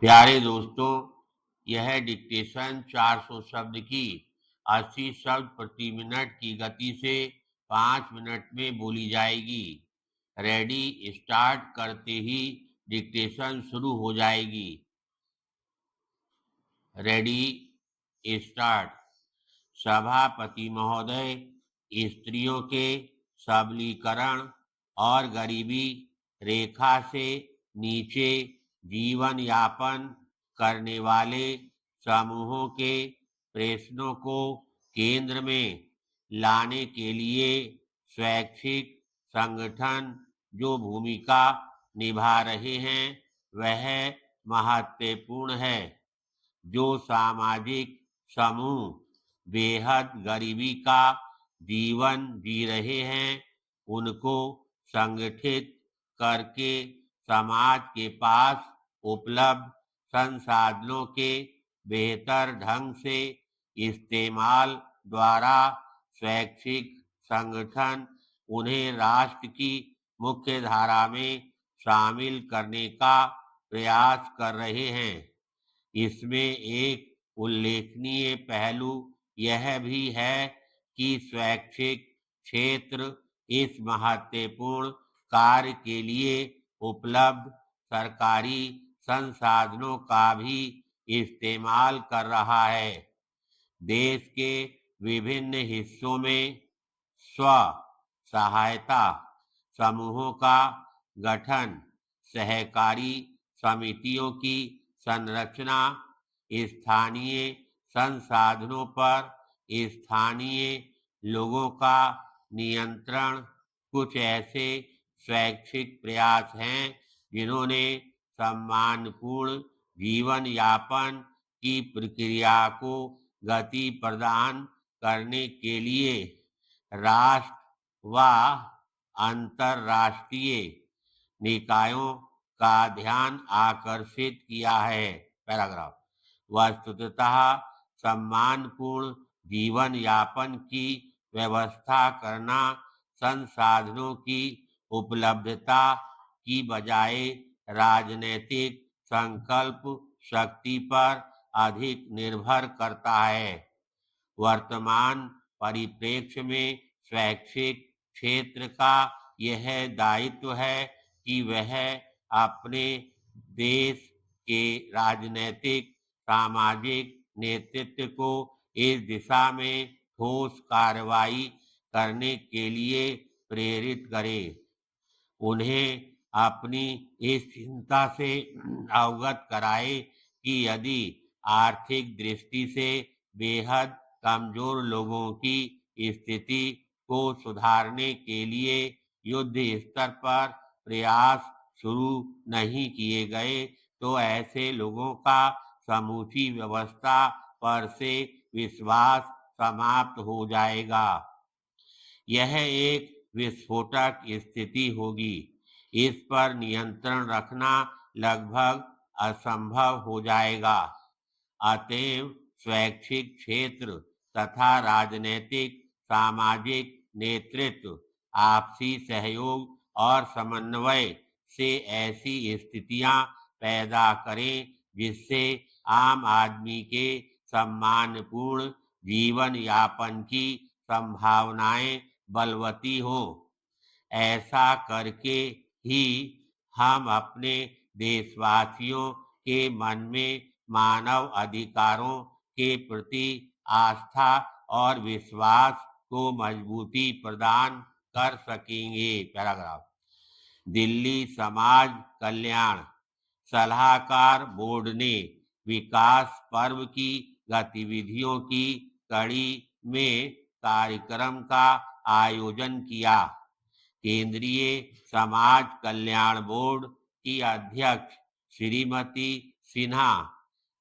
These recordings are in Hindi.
प्यारे दोस्तों, यह डिक्टेशन 400 शब्द की 80 शब्द प्रति मिनट की गति से 5 मिनट में बोली जाएगी। रेडी स्टार्ट करते ही डिक्टेशन शुरू हो जाएगी। Ready start. सभापति महोदय, स्त्रियों के सबलीकरण और गरीबी रेखा से नीचे जीवन यापन करने वाले समूहों के प्रश्नों को केंद्र में लाने के लिए स्वैच्छिक संगठन जो भूमिका निभा रहे हैं वह महत्वपूर्ण है। जो सामाजिक समूह बेहद गरीबी का जीवन जी रहे हैं, उनको संगठित करके समाज के पास उपलब्ध संसाधनों के बेहतर ढंग से इस्तेमाल द्वारा स्वैच्छिक संगठन उन्हें राष्ट्र की मुख्य धारा में शामिल करने का प्रयास कर रहे हैं। इसमें एक उल्लेखनीय पहलू यह भी है कि स्वैच्छिक क्षेत्र इस महत्वपूर्ण कार्य के लिए उपलब्ध सरकारी संसाधनों का भी इस्तेमाल कर रहा है। देश के विभिन्न हिस्सों में स्व सहायता समूहों का गठन, सहकारी समितियों की संरचना, स्थानीय संसाधनों पर स्थानीय लोगों का नियंत्रण कुछ ऐसे स्वैच्छिक प्रयास हैं जिन्होंने सम्मानपूर्ण जीवन यापन की प्रक्रिया को गति प्रदान करने के लिए राष्ट्र व अंतर्राष्ट्रीय निकायों का ध्यान आकर्षित किया है। पैराग्राफ। वस्तुतः सम्मानपूर्ण जीवन यापन की व्यवस्था करना संसाधनों की उपलब्धता की बजाय राजनीतिक संकल्प शक्ति पर अधिक निर्भर करता है। वर्तमान परिप्रेक्ष्य में स्वैच्छिक क्षेत्र का यह दायित्व है कि वह अपने देश के राजनीतिक सामाजिक नेतृत्व को इस दिशा में ठोस कार्रवाई करने के लिए प्रेरित करे। उन्हें अपनी इस चिंता से अवगत कराए कि यदि आर्थिक दृष्टि से बेहद कमजोर लोगों की स्थिति को सुधारने के लिए युद्ध स्तर पर प्रयास शुरू नहीं किए गए तो ऐसे लोगों का समूची व्यवस्था पर से विश्वास समाप्त हो जाएगा। यह एक विस्फोटक स्थिति होगी। इस पर नियंत्रण रखना लगभग असंभव हो जाएगा। अतएव स्वैच्छिक क्षेत्र तथा राजनीतिक सामाजिक नेतृत्व आपसी सहयोग और समन्वय से ऐसी स्थितियां पैदा करें जिससे आम आदमी के सम्मानपूर्ण जीवन यापन की संभावनाएं बलवती हो। ऐसा करके ही हम अपने देशवासियों के मन में मानव अधिकारों के प्रति आस्था और विश्वास को मजबूती प्रदान कर सकेंगे। पैराग्राफ। दिल्ली समाज कल्याण सलाहकार बोर्ड ने विकास पर्व की गतिविधियों की कड़ी में कार्यक्रम का आयोजन किया। केंद्रीय समाज कल्याण बोर्ड की अध्यक्ष श्रीमती सिन्हा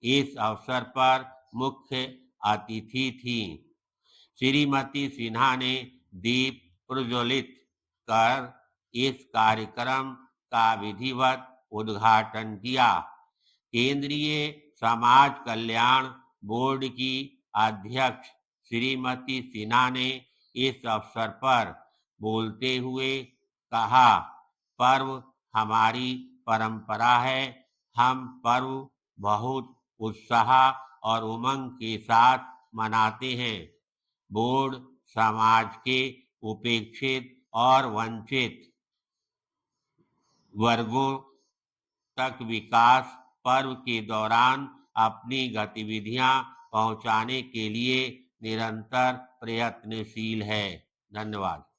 इस अवसर पर मुख्य अतिथि थी। श्रीमती सिन्हा ने दीप प्रज्वलित कर इस कार्यक्रम का विधिवत उद्घाटन किया। केंद्रीय समाज कल्याण बोर्ड की अध्यक्ष श्रीमती सिन्हा ने इस अवसर पर बोलते हुए कहा, पर्व हमारी परंपरा है। हम पर्व बहुत उत्साह और उमंग के साथ मनाते हैं। बोर्ड समाज के उपेक्षित और वंचित वर्गों तक विकास पर्व के दौरान अपनी गतिविधियां पहुंचाने के लिए निरंतर प्रयत्नशील है। धन्यवाद।